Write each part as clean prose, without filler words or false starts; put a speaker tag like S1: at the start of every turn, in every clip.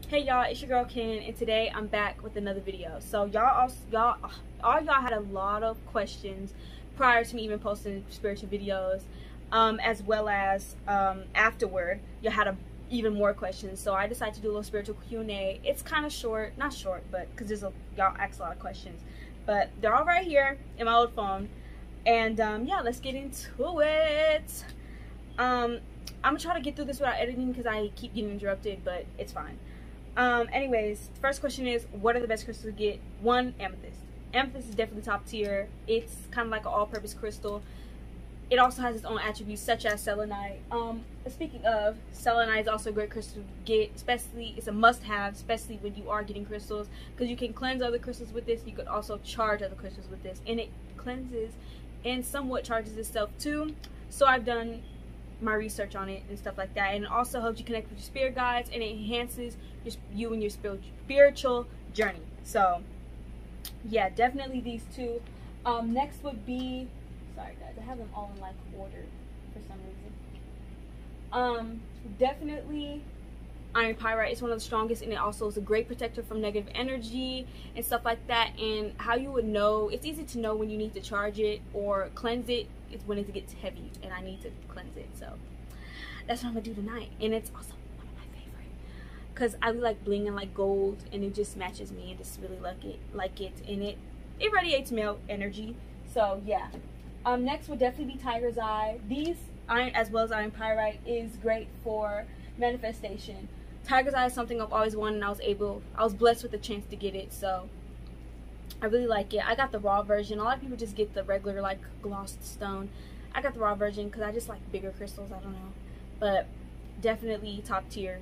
S1: Hey y'all, it's your girl Ken, and today I'm back with another video. So all y'all had a lot of questions prior to me even posting spiritual videos, as well as afterward y'all had even more questions. So I decided to do a little spiritual Q&A. It's kind of short, not short, but because y'all asked a lot of questions, but they're all right here in my old phone. And yeah, let's get into it. I'm gonna try to get through this without editing because I keep getting interrupted, but it's fine. Anyways, the first question is, what are the best crystals to get? One, amethyst. Amethyst is definitely top tier. It's kind of like an all-purpose crystal. It also has its own attributes such as selenite. Speaking of, selenite is also a great crystal to get, especially, it's a must-have, especially when you are getting crystals, because you can cleanse other crystals with this. You could also charge other crystals with this, and it cleanses and somewhat charges itself too. So I've done my research on it and stuff like that, and it also helps you connect with your spirit guides, and it enhances you and your spiritual journey. So yeah, definitely these two. Next would be, sorry guys, I have them all in like order for some reason. Definitely iron pyrite is one of the strongest, and it also is a great protector from negative energy and stuff like that. And how you would know, it's easy to know when you need to charge it or cleanse it, is when it gets heavy, and I need to cleanse it. So that's what I'm gonna do tonight. And it's also one of my favorite because I like bling and like gold, and it just matches me, and just really like it and it radiates male energy. So yeah. Next would definitely be tiger's eye. These iron, as well as iron pyrite, is great for manifestation. Tiger's eye is something I've always wanted, and I was blessed with the chance to get it, so I really like it. I got the raw version. A lot of people just get the regular like glossed stone. I got the raw version because I just like bigger crystals, I don't know, but definitely top tier,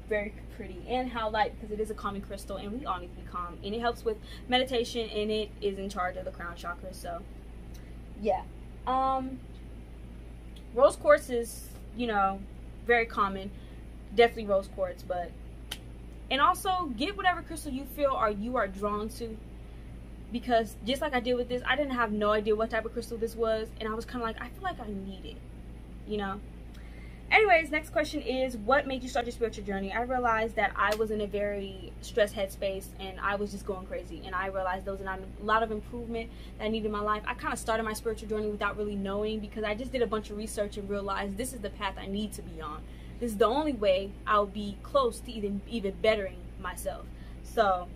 S1: very pretty, and how light, because it is a calming crystal, and we all need to be calm, and it helps with meditation, and it is in charge of the crown chakra. So yeah. Rose quartz is, you know, very common. Definitely rose quartz, but, and also get whatever crystal you feel or you are drawn to, because just like I did with this, I didn't have no idea what type of crystal this was, and I was kind of like, I feel like I need it, you know. Anyways, next question is, what made you start your spiritual journey? I realized that I was in a very stressed headspace, and I was just going crazy, and I realized there was a lot of improvement that I needed in my life. I kind of started my spiritual journey without really knowing, because I just did a bunch of research and realized this is the path I need to be on. This is the only way I'll be close to even bettering myself. So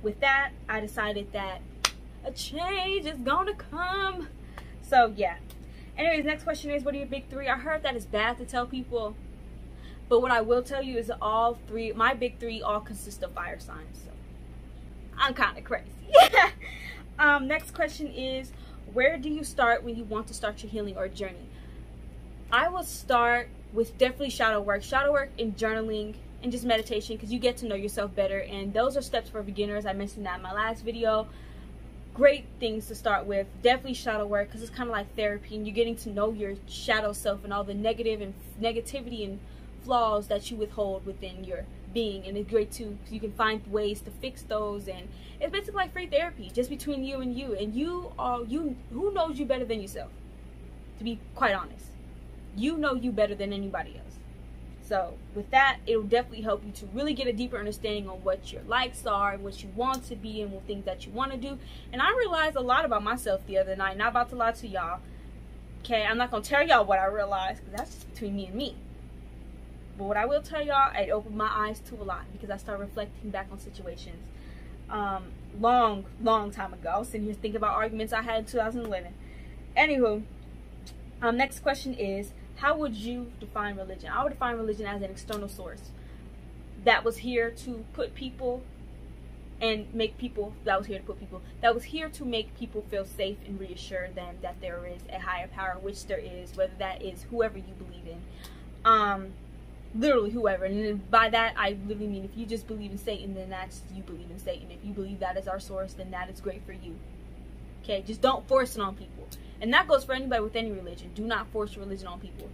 S1: with that, I decided that a change is gonna come. So yeah. Anyways, next question is, what are your big three? I heard that it's bad to tell people, but what I will tell you is my big three all consist of fire signs. So I'm kind of crazy. Next question is, where do you start when you want to start your healing or journey? I will start with definitely shadow work and journaling and just meditation, because you get to know yourself better, and those are steps for beginners. I mentioned that in my last video. Great things to start with. Definitely shadow work, because it's kind of like therapy, and you're getting to know your shadow self and all the negativity and flaws that you withhold within your being. And it's great too, because you can find ways to fix those, and it's basically like free therapy, just between you and you. And who knows you better than yourself? To be quite honest, you know you better than anybody else. So with that, it will definitely help you to really get a deeper understanding on what your likes are and what you want to be and what things that you want to do. And I realized a lot about myself the other night. Not about to lie to y'all. Okay, I'm not going to tell y'all what I realized, because that's just between me and me. But what I will tell y'all, it opened my eyes to a lot, because I started reflecting back on situations long time ago. I was sitting here thinking about arguments I had in 2011. Anywho, next question is, how would you define religion? I would define religion as an external source that was here to put people and make people, that was here to make people feel safe and reassure them that there is a higher power, which there is, whether that is whoever you believe in. Literally whoever. And by that, I literally mean, if you just believe in Satan, then that's, you believe in Satan. If you believe that is our source, then that is great for you. Okay, just don't force it on people. And that goes for anybody with any religion. Do not force religion on people.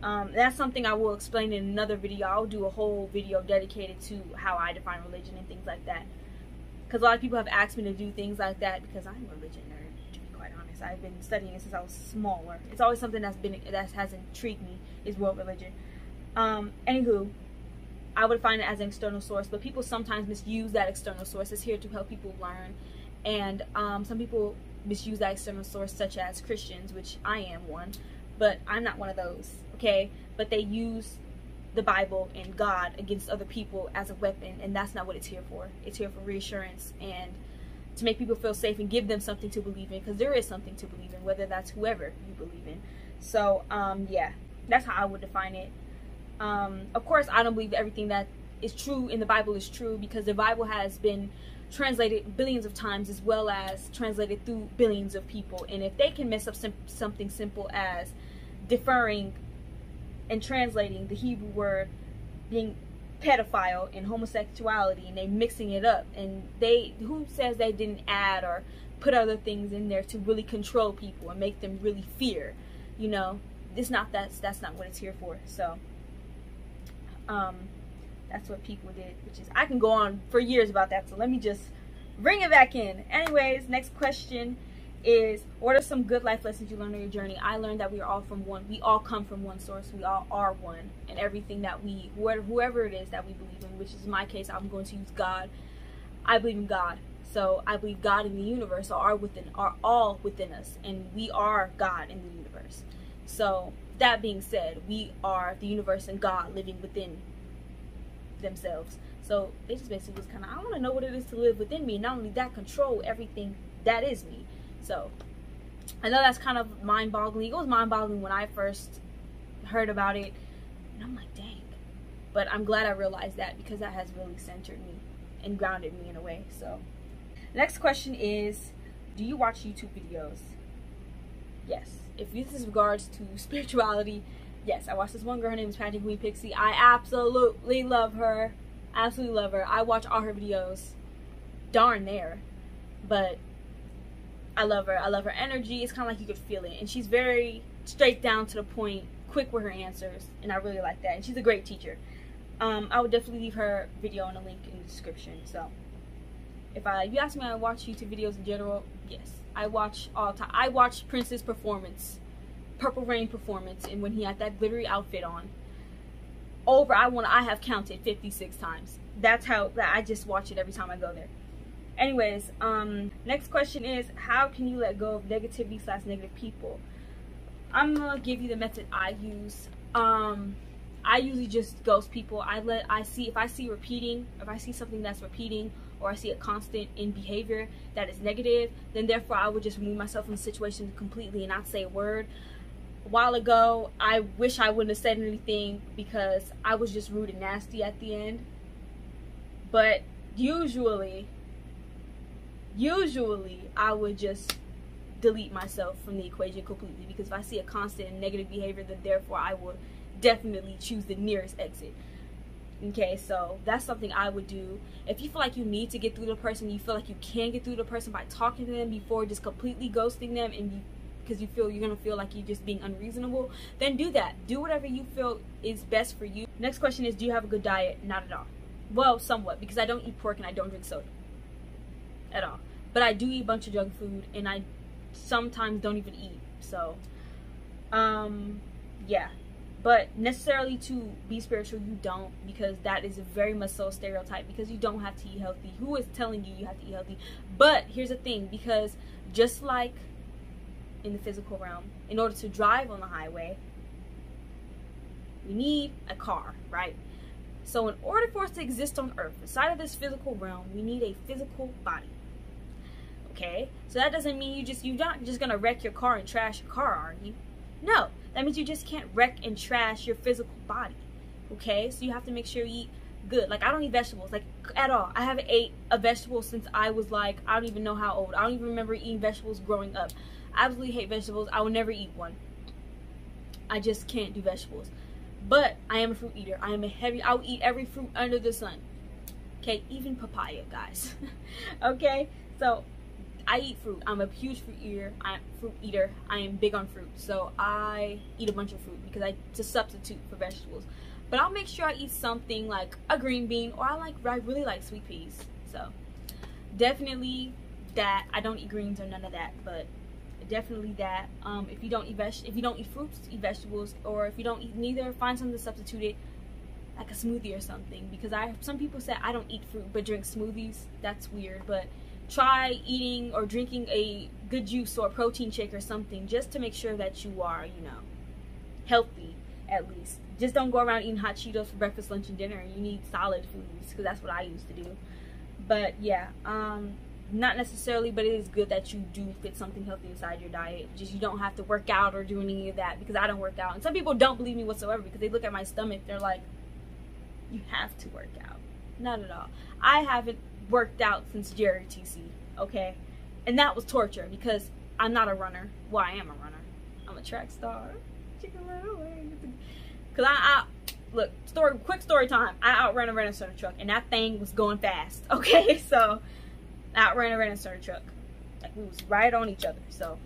S1: That's something I will explain in another video. I'll do a whole video dedicated to how I define religion and things like that. Because a lot of people have asked me to do things like that, because I'm a religion nerd, to be quite honest. I've been studying it since I was smaller. It's always something that has intrigued me, is world religion. Anywho, I would find it as an external source, but people sometimes misuse that external source. It's here to help people learn, and some people misuse that external source, such as Christians, which I am one, but I'm not one of those, okay? But they use the Bible and God against other people as a weapon, and that's not what it's here for. It's here for reassurance and to make people feel safe and give them something to believe in, because there is something to believe in, whether that's whoever you believe in. So yeah, that's how I would define it. Of course, I don't believe everything that is true in the Bible is true, because the Bible has been translated billions of times, as well as translated through billions of people. And if they can mess up something simple as deferring and translating the Hebrew word being pedophile and homosexuality, and they mixing it up, and who says they didn't add or put other things in there to really control people and make them really fear, you know? That's not what it's here for. So that's what people did, which is, I can go on for years about that, so let me just bring it back in. Anyways, next question is, what are some good life lessons you learned on your journey? I learned that we all come from one source. We all are one, and everything that whoever it is that we believe in, which is my case, I'm going to use God. I believe in God, so I believe God and the universe are all within us, and we are God in the universe. So that being said, we are the universe and God living within themselves. So it just basically was kind of, I want to know what it is to live within me, not only that, control everything that is me. So I know that's kind of mind-boggling. It was mind-boggling when I first heard about it, and I'm like, dang. But I'm glad I realized that, because that has really centered me and grounded me in a way. So next question is, do you watch YouTube videos? Yes. If this is regards to spirituality, yes. I watched this one girl, her name is Patrick Queen Pixie. I absolutely love her. Absolutely love her. I watch all her videos. Darn there. But I love her. I love her energy. It's kind of like you could feel it. And she's very straight down to the point, quick with her answers. And I really like that. And she's a great teacher. I would definitely leave her video and a link in the description. So if you ask me, I watch YouTube videos in general, yes. I watch all the time. I watched Prince's performance, Purple Rain performance, and when he had that glittery outfit on. I have counted 56 times. That's how, I just watch it every time I go there. Anyways, next question is, how can you let go of negativity / negative people? I'm gonna give you the method I use. I usually just ghost people. If I see something that's repeating, or I see a constant in behavior that is negative, then therefore I would just remove myself from the situation completely and not say a word. A while ago, I wish I wouldn't have said anything, because I was just rude and nasty at the end. But usually I would just delete myself from the equation completely, because if I see a constant and negative behavior, then therefore I would definitely choose the nearest exit. Okay, so that's something I would do. If you feel like you need to get through to the person, you feel like you can get through to the person by talking to them before just completely ghosting them, and because you're gonna feel like you're just being unreasonable, then do that. Do whatever you feel is best for you. Next question is, do you have a good diet? Not at all. Well, somewhat, because I don't eat pork and I don't drink soda at all. But I do eat a bunch of junk food, and I sometimes don't even eat. So yeah. But necessarily to be spiritual, you don't, because that is a very much so stereotype, because you don't have to eat healthy. Who is telling you have to eat healthy? But here's the thing, because just like in the physical realm, in order to drive on the highway, we need a car, right? So in order for us to exist on earth, inside of this physical realm, we need a physical body. Okay? So that doesn't mean you're not just gonna wreck your car and trash your car, are you? No. That means you just can't wreck and trash your physical body. Okay? So you have to make sure you eat good. Like, I don't eat vegetables, like, at all. I haven't ate a vegetable since I was like, I don't even know how old. I don't even remember eating vegetables growing up. I absolutely hate vegetables. I will never eat one. I just can't do vegetables. But I am a fruit eater. I will eat every fruit under the sun. Okay? Even papaya, guys. Okay? So I eat fruit. I'm a huge fruit eater. I am big on fruit. So I eat a bunch of fruit, because it's a substitute for vegetables. But I'll make sure I eat something like a green bean, or I really like sweet peas. So definitely that. I don't eat greens or none of that, but definitely that. If you don't eat fruits, eat vegetables, or if you don't eat neither, find something to substitute it. like a smoothie or something, because some people say I don't eat fruit but drink smoothies. That's weird, but try eating or drinking a good juice or a protein shake or something, just to make sure that you are, you know, healthy at least. Just don't go around eating hot Cheetos for breakfast, lunch, and dinner. You need solid foods, because that's what I used to do. But yeah, not necessarily, but it is good that you do fit something healthy inside your diet. Just you don't have to work out or do any of that, because I don't work out. And some people don't believe me whatsoever, because they look at my stomach, they're like, you have to work out. Not at all. I haven't worked out since JRTC, okay? And that was torture, because I'm not a runner. Well, I am a runner. I'm a track star. Chicken run away. Because look, quick story time. I outran a Renaissance truck, and that thing was going fast, okay? So, I outran a Renaissance truck. Like, we was right on each other. So,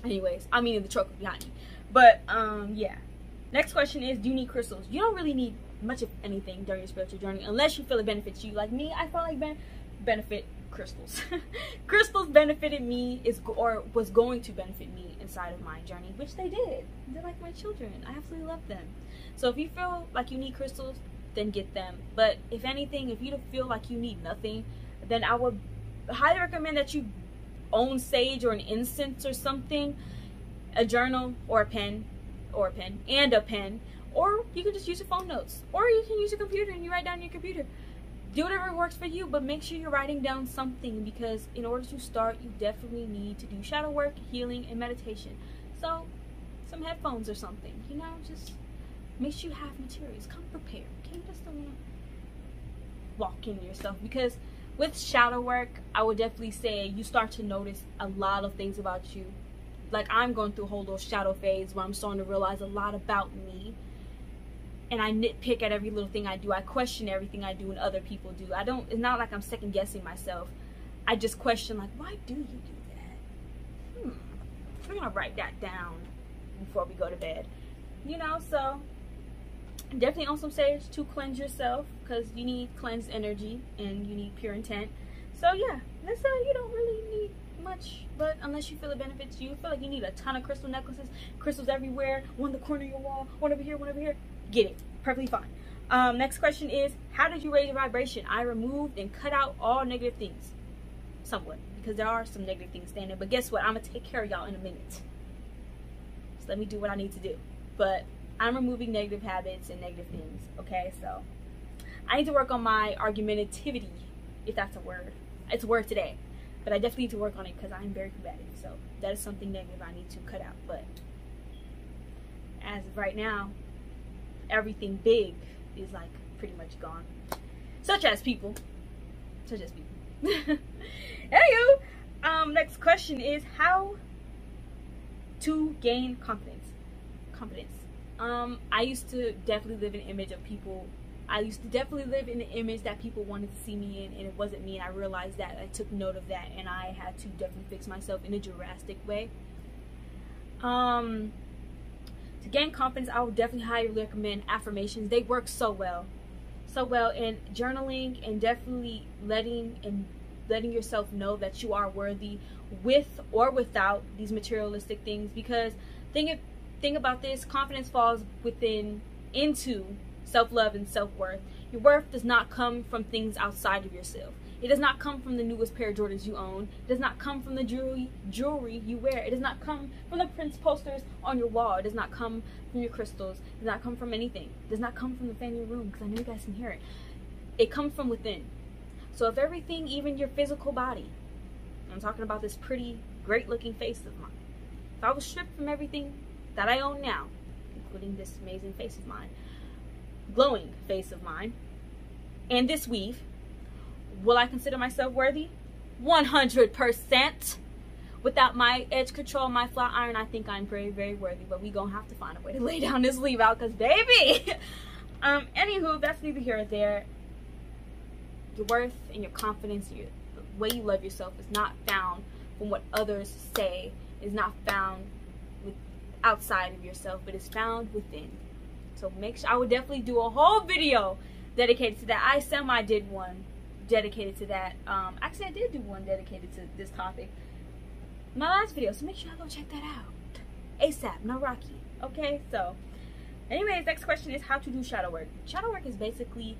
S1: anyways, I mean, the truck was behind me. But, yeah. Next question is, do you need crystals? You don't really need much of anything during your spiritual journey, unless you feel it benefits you. Like me, I felt like benefit crystals. Crystals benefited me, or was going to benefit me inside of my journey, which they did. They're like my children. I absolutely love them. So if you feel like you need crystals, then get them. But if anything, if you don't feel like you need nothing, then I would highly recommend that you own sage or an incense or something, a journal or a pen, and a pen. Or you can just use your phone notes. Or you can use your computer and you write down on your computer. Do whatever works for you, but make sure you're writing down something, because in order to start, you definitely need to do shadow work, healing, and meditation. So, some headphones or something, you know, just make sure you have materials. Come prepared, okay? You just don't want to walk in yourself, because with shadow work, I would definitely say you start to notice a lot of things about you. Like, I'm going through a whole little shadow phase where I'm starting to realize a lot about me. And I nitpick at every little thing I do. I question everything I do and other people do. It's not like I'm second guessing myself. I just question, like, why do you do that? We're gonna write that down before we go to bed. You know, so definitely on some sage to cleanse yourself, because you need cleansed energy and you need pure intent. So yeah, that's you don't really need much, but unless you feel it benefits you, feel like you need a ton of crystal necklaces, crystals everywhere, one in the corner of your wall, one over here, get it. Perfectly fine. Next question is, how did you raise your vibration? I removed and cut out all negative things. Somewhat, because there are some negative things standing. But guess what? I'm going to take care of y'all in a minute. So let me do what I need to do. But I'm removing negative habits and negative things. Okay, so I need to work on my argumentativity, if that's a word. It's a word today. But I definitely need to work on it, because I'm very combative. So that is something negative I need to cut out. But as of right now, everything big is like pretty much gone, such as people. Anywho, next question is how to gain confidence. I used to definitely live in an image of people. I used to definitely live in an image that people wanted to see me in, and it wasn't me. And I realized that. I took note of that, and I had to definitely fix myself in a drastic way. To gain confidence, I would definitely highly recommend affirmations. They work so well, and journaling, and definitely letting yourself know that you are worthy, with or without these materialistic things. Because think about this: confidence falls into self-love and self-worth. Your worth does not come from things outside of yourself. It does not come from the newest pair of Jordans you own. It does not come from the jewelry you wear. It does not come from the Prince posters on your wall. It does not come from your crystals. It does not come from anything. It does not come from the fan in your room, because I know you guys can hear it. It comes from within. So if everything, even your physical body, I'm talking about this pretty, great-looking face of mine, if I was stripped from everything that I own now, including this amazing face of mine, glowing face of mine, and this weave, will I consider myself worthy? 100%. Without my edge control, my flat iron, I think I'm very, very worthy. But we gonna have to find a way to lay down this leave out, because baby. Anywho, that's neither here or there. Your worth and your confidence, the way you love yourself, is not found from what others say. Is not found outside of yourself, but is found within. So make sure. I would definitely do a whole video dedicated to that. I did one dedicated to that. Actually, I did do one dedicated to this topic, my last video, so make sure y'all go check that out ASAP. No Rocky. Okay, so Anyways, next question is how to do shadow work. Shadow work is basically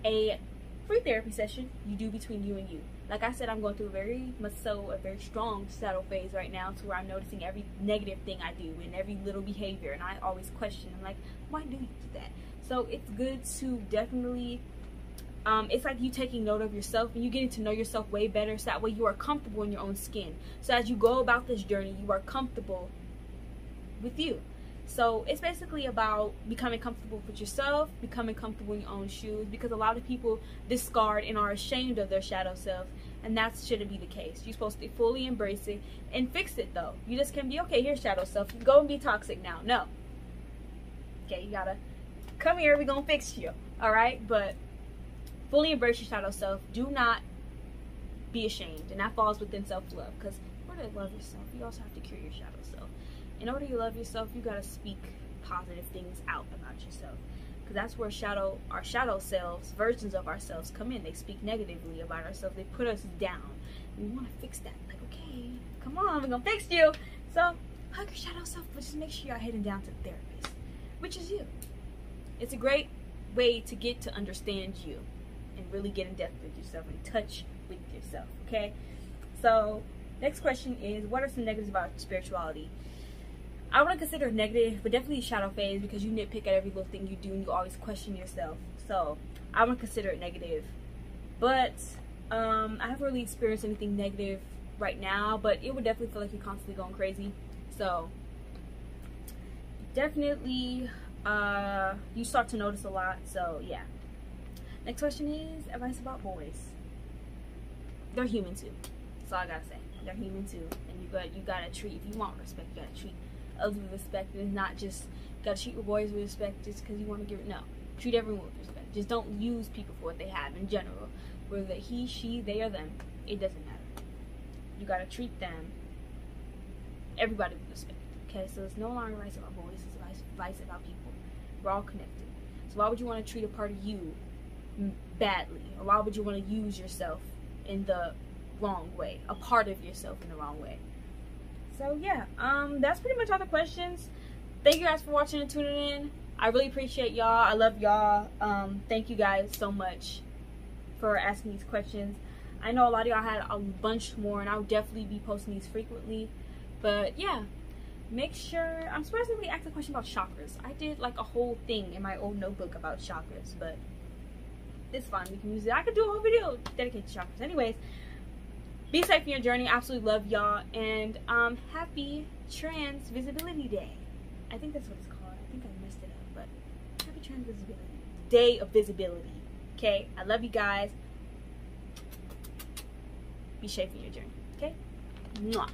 S1: a free therapy session you do between you and you. Like I said, I'm going through a very strong shadow phase right now, to where I'm noticing every negative thing I do and every little behavior, and I always question, I'm like, why do you do that? So it's good to definitely, it's like you taking note of yourself and you getting to know yourself way better, so that way you are comfortable in your own skin. So as you go about this journey, you are comfortable with you. So it's basically about becoming comfortable with yourself, becoming comfortable in your own shoes, because a lot of people discard and are ashamed of their shadow self, and that shouldn't be the case. You're supposed to fully embrace it and fix it, though. You just can't be, okay, here's shadow self, go and be toxic now. No. Okay, you gotta come here, we're gonna fix you. Alright? But fully embrace your shadow self. Do not be ashamed, and that falls within self-love, because in order to love yourself, you also have to cure your shadow self. In order to love yourself, you gotta speak positive things out about yourself, because that's where our shadow selves, versions of ourselves, come in. They speak negatively about ourselves. They put us down. And we want to fix that. Like, okay, come on, we're gonna fix you. So hug your shadow self, but just make sure you're heading down to the therapist, which is you. It's a great way to get to understand you and really get in depth with yourself and touch with yourself. Okay. So next question is, what are some negatives about spirituality? I wouldn't consider it negative, but definitely shadow phase, because you nitpick at every little thing you do and you always question yourself. So I wouldn't consider it negative. But I haven't really experienced anything negative right now, but it would definitely feel like you're constantly going crazy. So definitely you start to notice a lot. So yeah. Next question is advice about boys. They're human too. That's all I gotta say. They're human too, and you gotta treat, if you want respect, you gotta treat others with respect. And it's not just you gotta treat your boys with respect just because you want to give it. No, treat everyone with respect. Just don't use people for what they have in general, whether he, she, they, or them. It doesn't matter. You gotta treat them, everybody, with respect. Okay, so it's no longer advice about boys. It's advice about people. We're all connected. So why would you want to treat a part of you badly, or why would you want to use yourself in the wrong way, a part of yourself in the wrong way? So yeah, that's pretty much all the questions. Thank you guys for watching and tuning in. I really appreciate y'all. I love y'all. Thank you guys so much for asking these questions. I know a lot of y'all had a bunch more, and I'll definitely be posting these frequently. But yeah, make sure, I'm surprised nobody asked a question about chakras. I did like a whole thing in my old notebook about chakras, but it's fine, we can use it. I could do a whole video dedicated to chakras. Anyways, be safe in your journey. I absolutely love y'all, and happy Trans Visibility Day. I think that's what it's called. I think I messed it up, but happy Trans Visibility Day of Visibility. Okay, I love you guys. Be safe in your journey. Okay, mwah.